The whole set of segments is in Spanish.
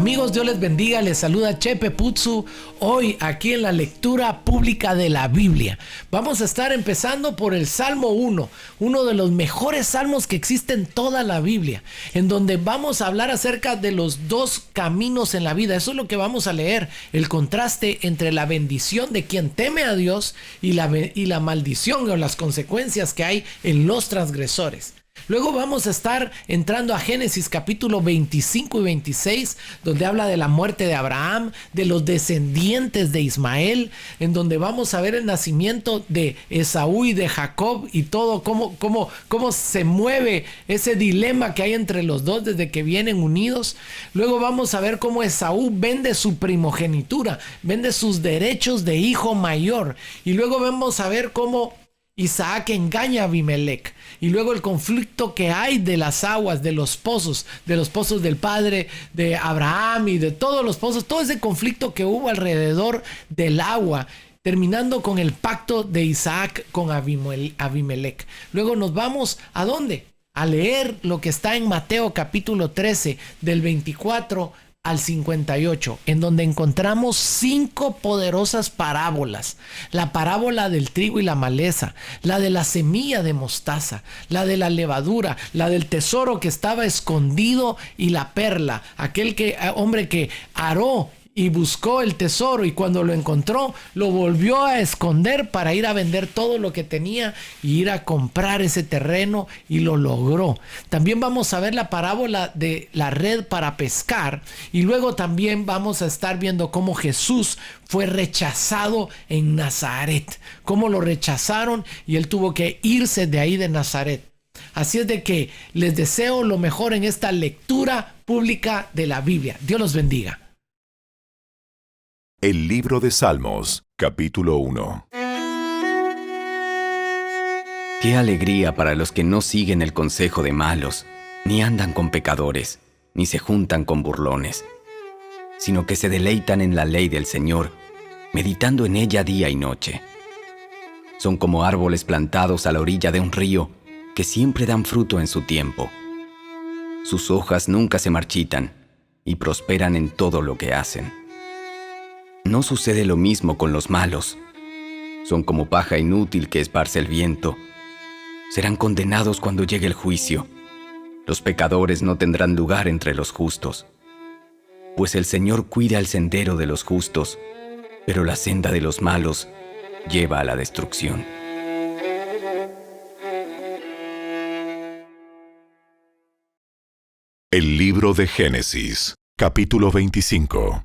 Amigos, Dios les bendiga, les saluda Chepe Putsu, hoy aquí en la lectura pública de la Biblia. Vamos a estar empezando por el Salmo 1, uno de los mejores salmos que existe en toda la Biblia, en donde vamos a hablar acerca de los dos caminos en la vida. Eso es lo que vamos a leer, el contraste entre la bendición de quien teme a Dios y la maldición o las consecuencias que hay en los transgresores. Luego vamos a estar entrando a Génesis capítulo 25 y 26, donde habla de la muerte de Abraham, de los descendientes de Ismael, en donde vamos a ver el nacimiento de Esaú y de Jacob y todo, cómo se mueve ese dilema que hay entre los dos desde que vienen unidos. Luego vamos a ver cómo Esaú vende su primogenitura, vende sus derechos de hijo mayor. Y luego vamos a ver cómo Isaac engaña a Abimelech, y luego el conflicto que hay de las aguas, de los pozos del padre de Abraham y de todos los pozos, todo ese conflicto que hubo alrededor del agua, terminando con el pacto de Isaac con Abimelech. Luego nos vamos ¿a dónde? A leer lo que está en Mateo capítulo 13 del 24 al 58, en donde encontramos 5 poderosas parábolas: la parábola del trigo y la maleza, la de la semilla de mostaza, la de la levadura, la del tesoro que estaba escondido y la perla, hombre que aró y buscó el tesoro, y cuando lo encontró lo volvió a esconder para ir a vender todo lo que tenía y ir a comprar ese terreno, y lo logró. También vamos a ver la parábola de la red para pescar, y luego también vamos a estar viendo cómo Jesús fue rechazado en Nazaret, cómo lo rechazaron y él tuvo que irse de ahí de Nazaret. Así es de que les deseo lo mejor en esta lectura pública de la Biblia. Dios los bendiga. El libro de Salmos, capítulo 1. Qué alegría para los que no siguen el consejo de malos, ni andan con pecadores, ni se juntan con burlones, sino que se deleitan en la ley del Señor, meditando en ella día y noche. Son como árboles plantados a la orilla de un río, que siempre dan fruto en su tiempo. Sus hojas nunca se marchitan, y prosperan en todo lo que hacen. No sucede lo mismo con los malos. Son como paja inútil que esparce el viento. Serán condenados cuando llegue el juicio. Los pecadores no tendrán lugar entre los justos. Pues el Señor cuida el sendero de los justos, pero la senda de los malos lleva a la destrucción. El libro de Génesis, capítulo 25.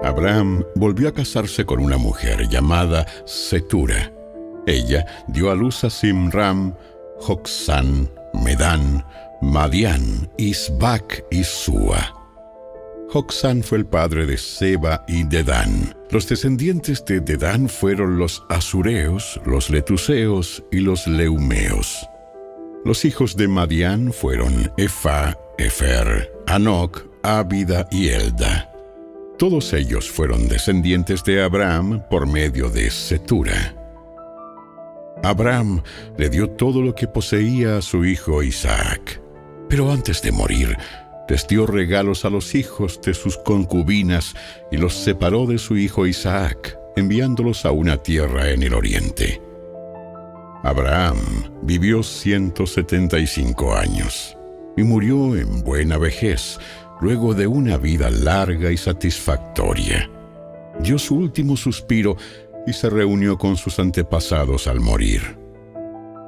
Abraham volvió a casarse con una mujer llamada Cetura. Ella dio a luz a Simram, Joksán, Medán, Madián, Isbac y Súa. Joksán fue el padre de Seba y Dedán. Los descendientes de Dedán fueron los asureos, los letuseos y los leumeos. Los hijos de Madián fueron Efa, Efer, Anoc, Ábida y Elda. Todos ellos fueron descendientes de Abraham por medio de Cetura. Abraham le dio todo lo que poseía a su hijo Isaac, pero antes de morir, les dio regalos a los hijos de sus concubinas y los separó de su hijo Isaac, enviándolos a una tierra en el oriente. Abraham vivió 175 años y murió en buena vejez, luego de una vida larga y satisfactoria. Dio su último suspiro y se reunió con sus antepasados al morir.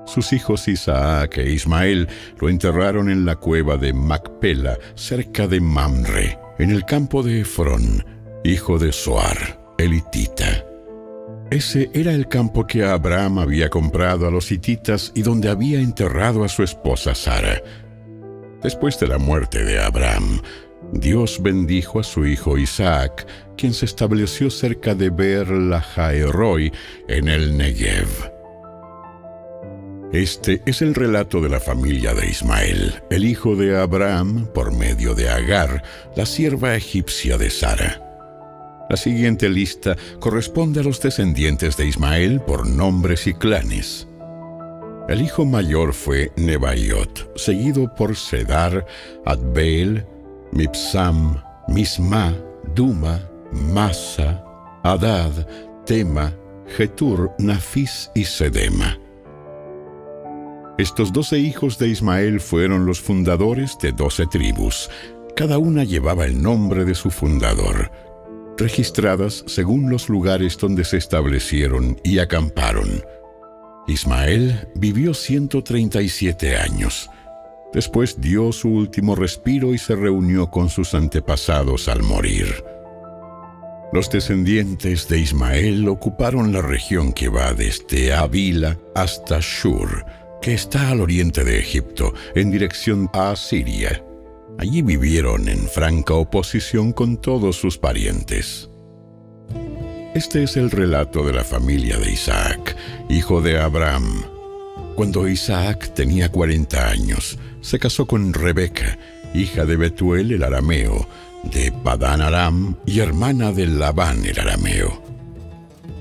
Sus hijos Isaac e Ismael lo enterraron en la cueva de Macpela, cerca de Mamre, en el campo de Efrón, hijo de Zoar, el hitita. Ese era el campo que Abraham había comprado a los hititas y donde había enterrado a su esposa Sara. Después de la muerte de Abraham, Dios bendijo a su hijo Isaac, quien se estableció cerca de Beer-Lahai-Roi, en el Negev. Este es el relato de la familia de Ismael, el hijo de Abraham, por medio de Agar, la sierva egipcia de Sara. La siguiente lista corresponde a los descendientes de Ismael por nombres y clanes. El hijo mayor fue Nebaiot, seguido por Sedar, Adbeel, Mibsam, Misma, Duma, Masa, Hadad, Tema, Getur, Nafis y Sedema. Estos 12 hijos de Ismael fueron los fundadores de 12 tribus. Cada una llevaba el nombre de su fundador, registradas según los lugares donde se establecieron y acamparon. Ismael vivió 137 años. Después dio su último respiro y se reunió con sus antepasados al morir. Los descendientes de Ismael ocuparon la región que va desde Avila hasta Shur, que está al oriente de Egipto, en dirección a Asiria. Allí vivieron en franca oposición con todos sus parientes. Este es el relato de la familia de Isaac, hijo de Abraham. Cuando Isaac tenía 40 años, se casó con Rebeca, hija de Betuel el arameo, de Padán Aram y hermana de Labán el arameo.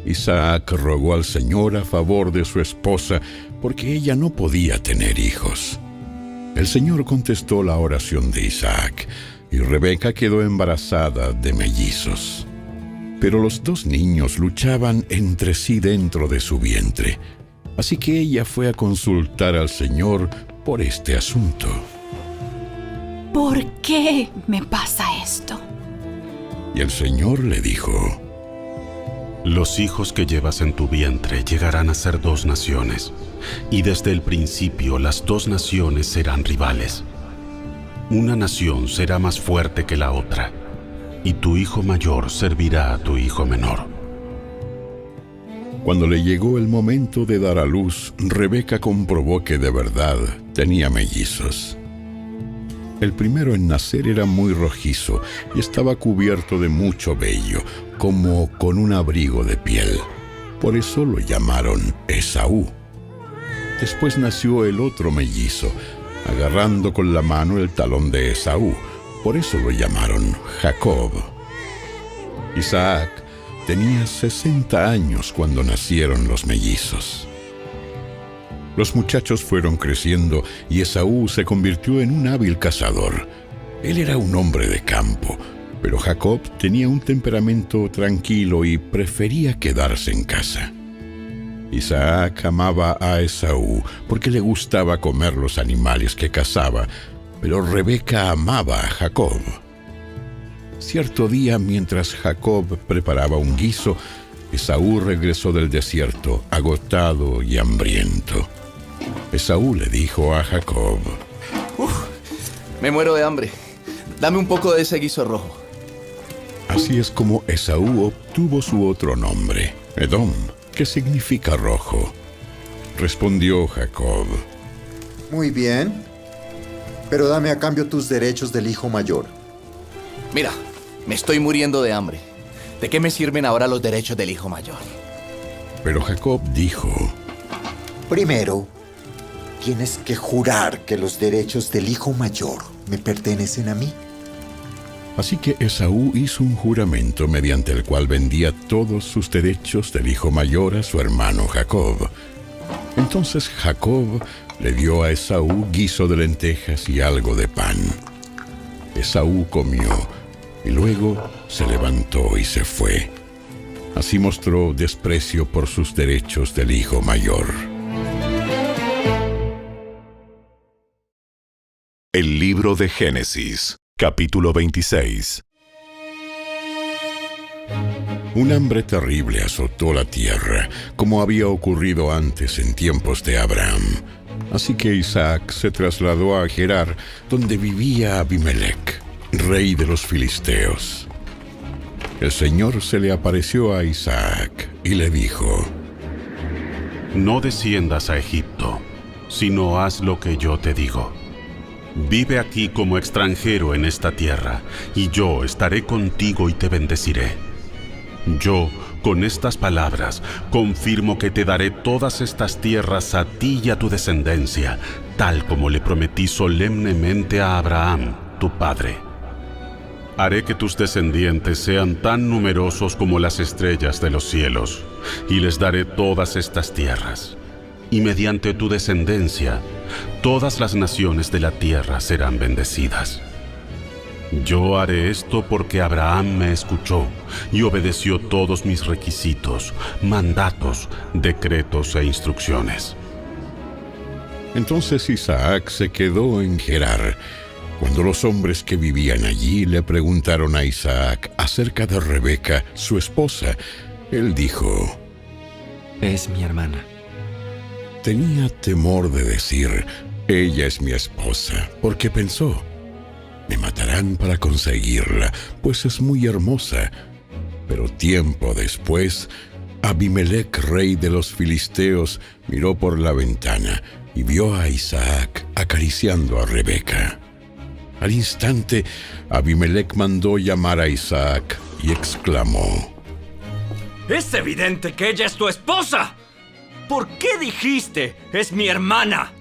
Isaac rogó al Señor a favor de su esposa porque ella no podía tener hijos. El Señor contestó la oración de Isaac y Rebeca quedó embarazada de mellizos. Pero los 2 niños luchaban entre sí dentro de su vientre, así que ella fue a consultar al Señor por este asunto. ¿Por qué me pasa esto? Y el Señor le dijo: Los hijos que llevas en tu vientre llegarán a ser 2 naciones, y desde el principio las 2 naciones serán rivales. Una nación será más fuerte que la otra, y tu hijo mayor servirá a tu hijo menor. Cuando le llegó el momento de dar a luz, Rebeca comprobó que de verdad tenía mellizos. El primero en nacer era muy rojizo y estaba cubierto de mucho vello, como con un abrigo de piel. Por eso lo llamaron Esaú. Después nació el otro mellizo, agarrando con la mano el talón de Esaú. Por eso lo llamaron Jacob. Isaac tenía 60 años cuando nacieron los mellizos. Los muchachos fueron creciendo y Esaú se convirtió en un hábil cazador. Él era un hombre de campo, pero Jacob tenía un temperamento tranquilo y prefería quedarse en casa. Isaac amaba a Esaú porque le gustaba comer los animales que cazaba, pero Rebeca amaba a Jacob. Cierto día, mientras Jacob preparaba un guiso, Esaú regresó del desierto, agotado y hambriento. Esaú le dijo a Jacob: Me muero de hambre. Dame un poco de ese guiso rojo. Así es como Esaú obtuvo su otro nombre, Edom, que significa rojo. Respondió Jacob: Muy bien, pero dame a cambio tus derechos del hijo mayor. Mira, me estoy muriendo de hambre. ¿De qué me sirven ahora los derechos del hijo mayor? Pero Jacob dijo: Primero, tienes que jurar que los derechos del hijo mayor me pertenecen a mí. Así que Esaú hizo un juramento mediante el cual vendía todos sus derechos del hijo mayor a su hermano Jacob. Entonces Jacob le dio a Esaú guiso de lentejas y algo de pan. Esaú comió y luego se levantó y se fue. Así mostró desprecio por sus derechos del hijo mayor. El libro de Génesis, capítulo 26. Un hambre terrible azotó la tierra, como había ocurrido antes en tiempos de Abraham. Así que Isaac se trasladó a Gerar, donde vivía Abimelec, rey de los filisteos. El Señor se le apareció a Isaac y le dijo: No desciendas a Egipto, sino haz lo que yo te digo. Vive aquí como extranjero en esta tierra, y yo estaré contigo y te bendeciré. Yo, con estas palabras, confirmo que te daré todas estas tierras a ti y a tu descendencia, tal como le prometí solemnemente a Abraham, tu padre. Haré que tus descendientes sean tan numerosos como las estrellas de los cielos, y les daré todas estas tierras. Y mediante tu descendencia, todas las naciones de la tierra serán bendecidas. Yo haré esto porque Abraham me escuchó y obedeció todos mis requisitos, mandatos, decretos e instrucciones. Entonces Isaac se quedó en Gerar. Cuando los hombres que vivían allí le preguntaron a Isaac acerca de Rebeca, su esposa, él dijo: Es mi hermana. tenía temor de decir, ella es mi esposa, porque pensó, me matarán para conseguirla, pues es muy hermosa. Pero tiempo después, Abimelec, rey de los filisteos, miró por la ventana y vio a Isaac acariciando a Rebeca. Al instante, Abimelec mandó llamar a Isaac y exclamó: ¡Es evidente que ella es tu esposa! ¿Por qué dijiste, es mi hermana?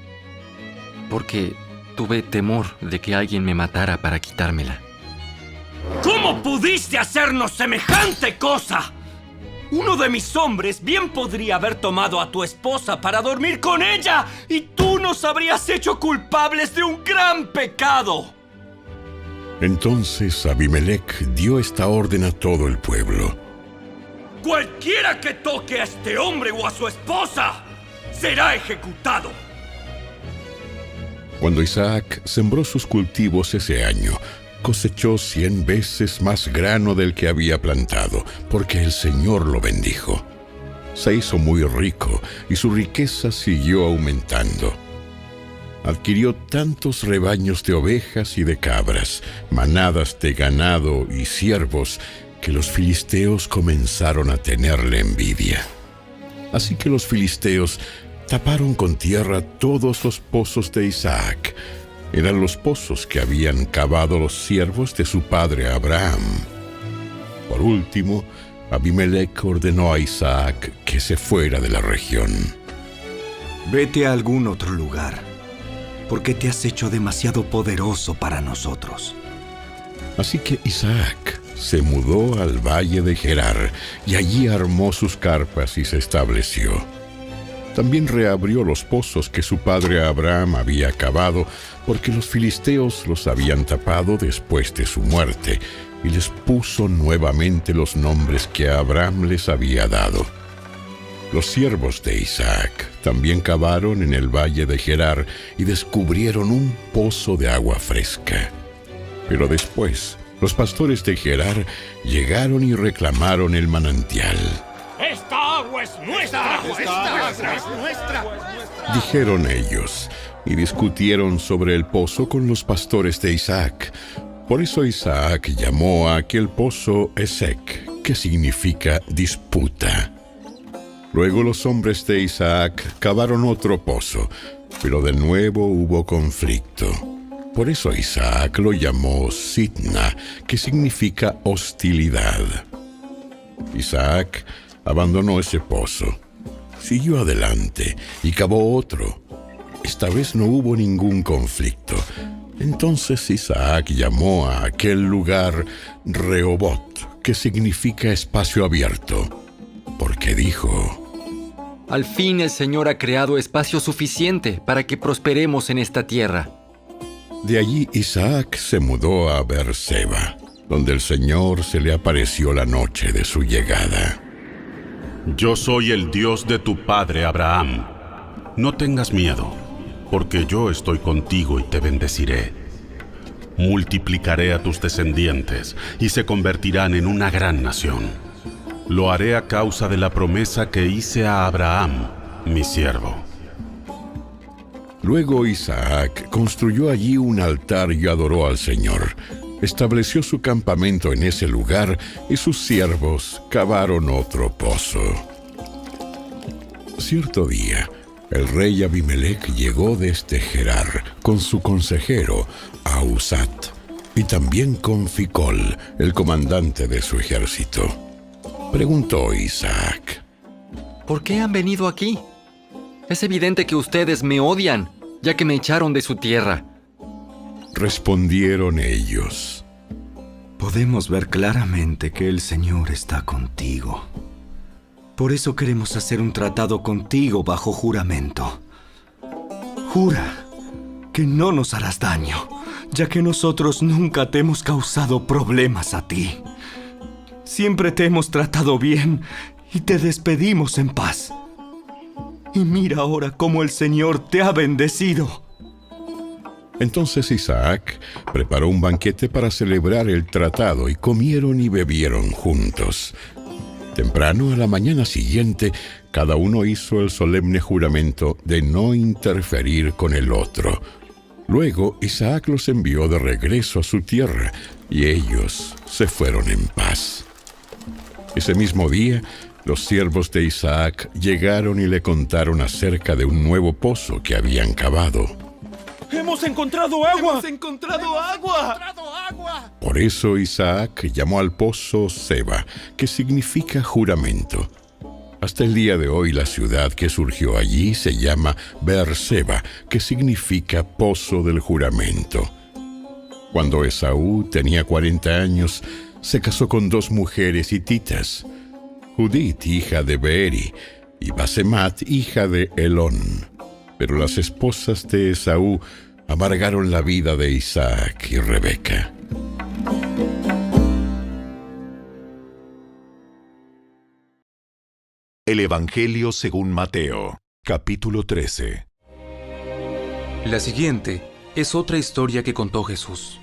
Porque tuve temor de que alguien me matara para quitármela. ¿Cómo pudiste hacernos semejante cosa? Uno de mis hombres bien podría haber tomado a tu esposa para dormir con ella y tú nos habrías hecho culpables de un gran pecado. Entonces Abimelec dio esta orden a todo el pueblo: Cualquiera que toque a este hombre o a su esposa será ejecutado. Cuando Isaac sembró sus cultivos ese año, cosechó 100 veces más grano del que había plantado, porque el Señor lo bendijo. Se hizo muy rico y su riqueza siguió aumentando. Adquirió tantos rebaños de ovejas y de cabras, manadas de ganado y ciervos, que los filisteos comenzaron a tenerle envidia. Así que los filisteos taparon con tierra todos los pozos de Isaac. Eran los pozos que habían cavado los siervos de su padre Abraham. Por último, Abimelec ordenó a Isaac que se fuera de la región. Vete a algún otro lugar, porque te has hecho demasiado poderoso para nosotros. Así que Isaac se mudó al valle de Gerar y allí armó sus carpas y se estableció. También reabrió los pozos que su padre Abraham había cavado, porque los filisteos los habían tapado después de su muerte, y les puso nuevamente los nombres que Abraham les había dado. Los siervos de Isaac también cavaron en el valle de Gerar y descubrieron un pozo de agua fresca. Pero después, los pastores de Gerar llegaron y reclamaron el manantial. ¡Esta agua es nuestra! ¡Esta agua es nuestra! Dijeron ellos, y discutieron sobre el pozo con los pastores de Isaac. Por eso Isaac llamó a aquel pozo Esek, que significa disputa. Luego los hombres de Isaac cavaron otro pozo, pero de nuevo hubo conflicto. Por eso Isaac lo llamó Sitna, que significa hostilidad. Isaac abandonó ese pozo, siguió adelante y cavó otro. Esta vez no hubo ningún conflicto. Entonces Isaac llamó a aquel lugar Rehobot, que significa espacio abierto, porque dijo: Al fin el Señor ha creado espacio suficiente para que prosperemos en esta tierra. De allí Isaac se mudó a Beerseba, donde el Señor se le apareció la noche de su llegada. Yo soy el Dios de tu padre Abraham. No tengas miedo, porque yo estoy contigo y te bendeciré. Multiplicaré a tus descendientes y se convertirán en una gran nación. Lo haré a causa de la promesa que hice a Abraham, mi siervo. Luego Isaac construyó allí un altar y adoró al Señor. Estableció su campamento en ese lugar y sus siervos cavaron otro pozo. Cierto día, el rey Abimelec llegó desde Gerar con su consejero, Ahuzat, y también con Ficol, el comandante de su ejército. Preguntó Isaac: ¿Por qué han venido aquí? Es evidente que ustedes me odian, ya que me echaron de su tierra. Respondieron ellos: Podemos ver claramente que el Señor está contigo. Por eso queremos hacer un tratado contigo bajo juramento. Jura que no nos harás daño, ya que nosotros nunca te hemos causado problemas a ti. Siempre te hemos tratado bien y te despedimos en paz. Y mira ahora cómo el Señor te ha bendecido. Entonces Isaac preparó un banquete para celebrar el tratado y comieron y bebieron juntos. Temprano a la mañana siguiente, cada uno hizo el solemne juramento de no interferir con el otro. Luego Isaac los envió de regreso a su tierra y ellos se fueron en paz. Ese mismo día, los siervos de Isaac llegaron y le contaron acerca de un nuevo pozo que habían cavado. ¡Hemos encontrado agua! ¡Hemos encontrado agua! Por eso Isaac llamó al pozo Seba, que significa juramento. Hasta el día de hoy la ciudad que surgió allí se llama Beerseba, que significa pozo del juramento. Cuando Esaú tenía 40 años, se casó con 2 mujeres hititas, Judit, hija de Beeri, y Basemat, hija de Elón. Pero las esposas de Esaú amargaron la vida de Isaac y Rebeca. El Evangelio según Mateo, capítulo 13. La siguiente es otra historia que contó Jesús.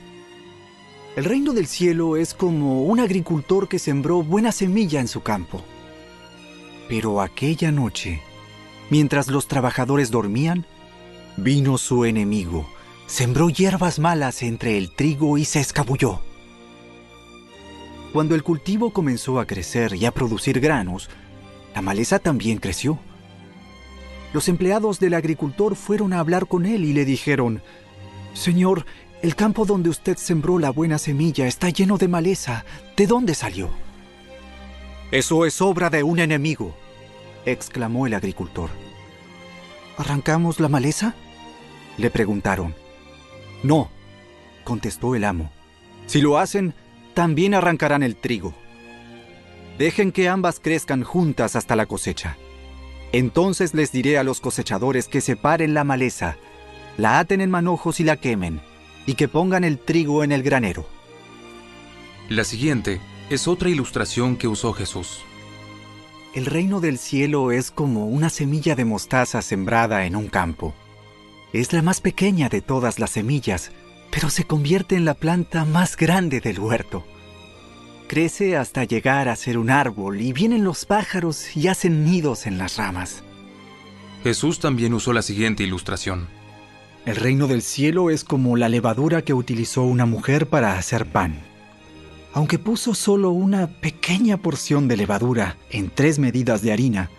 El reino del cielo es como un agricultor que sembró buena semilla en su campo. Pero aquella noche, mientras los trabajadores dormían, vino su enemigo, sembró hierbas malas entre el trigo y se escabulló. Cuando el cultivo comenzó a crecer y a producir granos, la maleza también creció. Los empleados del agricultor fueron a hablar con él y le dijeron: «Señor, el campo donde usted sembró la buena semilla está lleno de maleza. ¿De dónde salió?» «Eso es obra de un enemigo», exclamó el agricultor. «¿Arrancamos la maleza?», le preguntaron. «No», contestó el amo. «Si lo hacen, también arrancarán el trigo. Dejen que ambas crezcan juntas hasta la cosecha. Entonces les diré a los cosechadores que separen la maleza, la aten en manojos y la quemen, y que pongan el trigo en el granero». La siguiente es otra ilustración que usó Jesús. El reino del cielo es como una semilla de mostaza sembrada en un campo. Es la más pequeña de todas las semillas, pero se convierte en la planta más grande del huerto. Crece hasta llegar a ser un árbol y vienen los pájaros y hacen nidos en las ramas. Jesús también usó la siguiente ilustración. El reino del cielo es como la levadura que utilizó una mujer para hacer pan. Aunque puso solo una pequeña porción de levadura en 3 medidas de harina,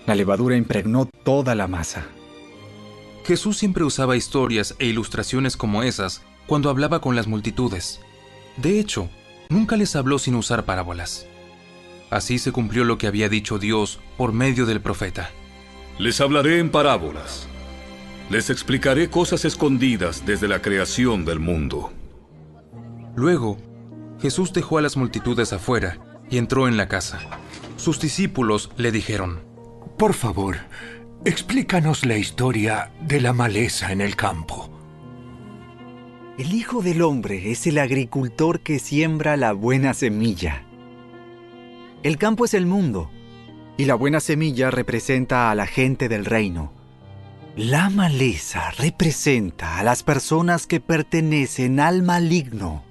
la levadura impregnó toda la masa. Jesús siempre usaba historias e ilustraciones como esas cuando hablaba con las multitudes. De hecho, nunca les habló sin usar parábolas. Así se cumplió lo que había dicho Dios por medio del profeta. Les hablaré en parábolas. Les explicaré cosas escondidas desde la creación del mundo. Luego, Jesús dejó a las multitudes afuera y entró en la casa. Sus discípulos le dijeron: «Por favor, explícanos la historia de la maleza en el campo». El Hijo del Hombre es el agricultor que siembra la buena semilla. El campo es el mundo, y la buena semilla representa a la gente del reino. La maleza representa a las personas que pertenecen al maligno.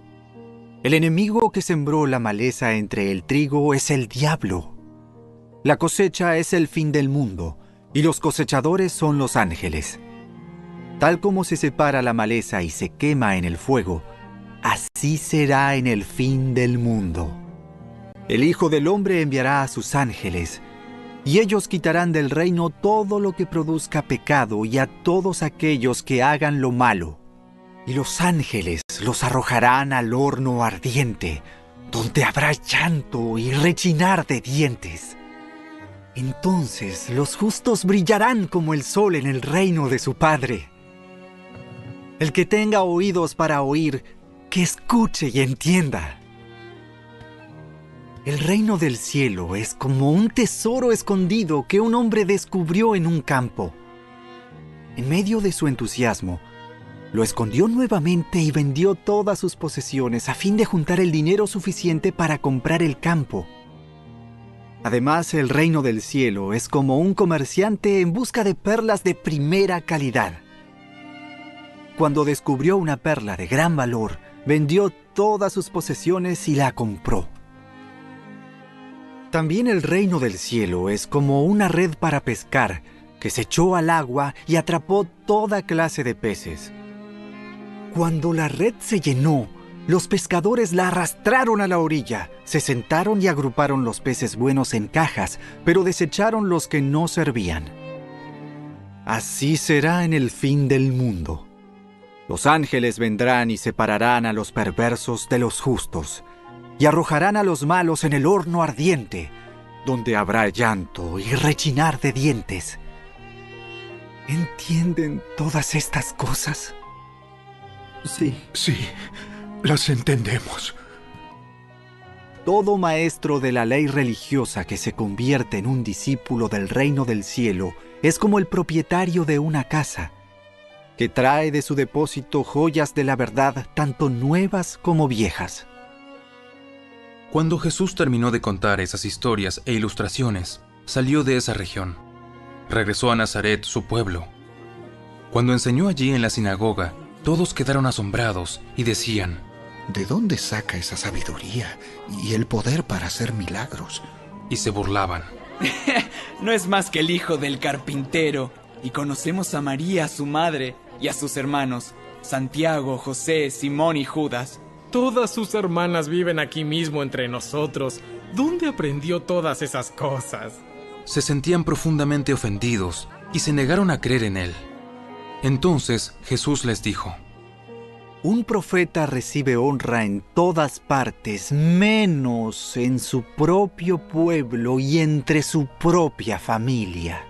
El enemigo que sembró la maleza entre el trigo es el diablo. La cosecha es el fin del mundo, y los cosechadores son los ángeles. Tal como se separa la maleza y se quema en el fuego, así será en el fin del mundo. El Hijo del Hombre enviará a sus ángeles, y ellos quitarán del reino todo lo que produzca pecado y a todos aquellos que hagan lo malo. Y los ángeles los arrojarán al horno ardiente, donde habrá llanto y rechinar de dientes. Entonces los justos brillarán como el sol en el reino de su Padre. El que tenga oídos para oír, que escuche y entienda. El reino del cielo es como un tesoro escondido que un hombre descubrió en un campo. En medio de su entusiasmo, Lo escondió nuevamente y vendió todas sus posesiones a fin de juntar el dinero suficiente para comprar el campo. Además, el reino del cielo es como un comerciante en busca de perlas de primera calidad. Cuando descubrió una perla de gran valor, vendió todas sus posesiones y la compró. También el reino del cielo es como una red para pescar que se echó al agua y atrapó toda clase de peces. Cuando la red se llenó, los pescadores la arrastraron a la orilla, se sentaron y agruparon los peces buenos en cajas, pero desecharon los que no servían. Así será en el fin del mundo. Los ángeles vendrán y separarán a los perversos de los justos, y arrojarán a los malos en el horno ardiente, donde habrá llanto y rechinar de dientes. ¿Entienden todas estas cosas? Sí, las entendemos. Todo maestro de la ley religiosa que se convierte en un discípulo del reino del cielo es como el propietario de una casa, que trae de su depósito joyas de la verdad, tanto nuevas como viejas. Cuando Jesús terminó de contar esas historias e ilustraciones, salió de esa región. Regresó a Nazaret, su pueblo. Cuando enseñó allí en la sinagoga, todos quedaron asombrados y decían: ¿de dónde saca esa sabiduría y el poder para hacer milagros? Y se burlaban. No es más que el hijo del carpintero, y conocemos a María, su madre, y a sus hermanos, Santiago, José, Simón y Judas. Todas sus hermanas viven aquí mismo entre nosotros. ¿Dónde aprendió todas esas cosas? Se sentían profundamente ofendidos y se negaron a creer en él. Entonces Jesús les dijo: un profeta recibe honra en todas partes, menos en su propio pueblo y entre su propia familia.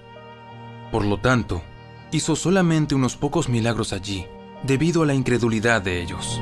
Por lo tanto, hizo solamente unos pocos milagros allí, debido a la incredulidad de ellos.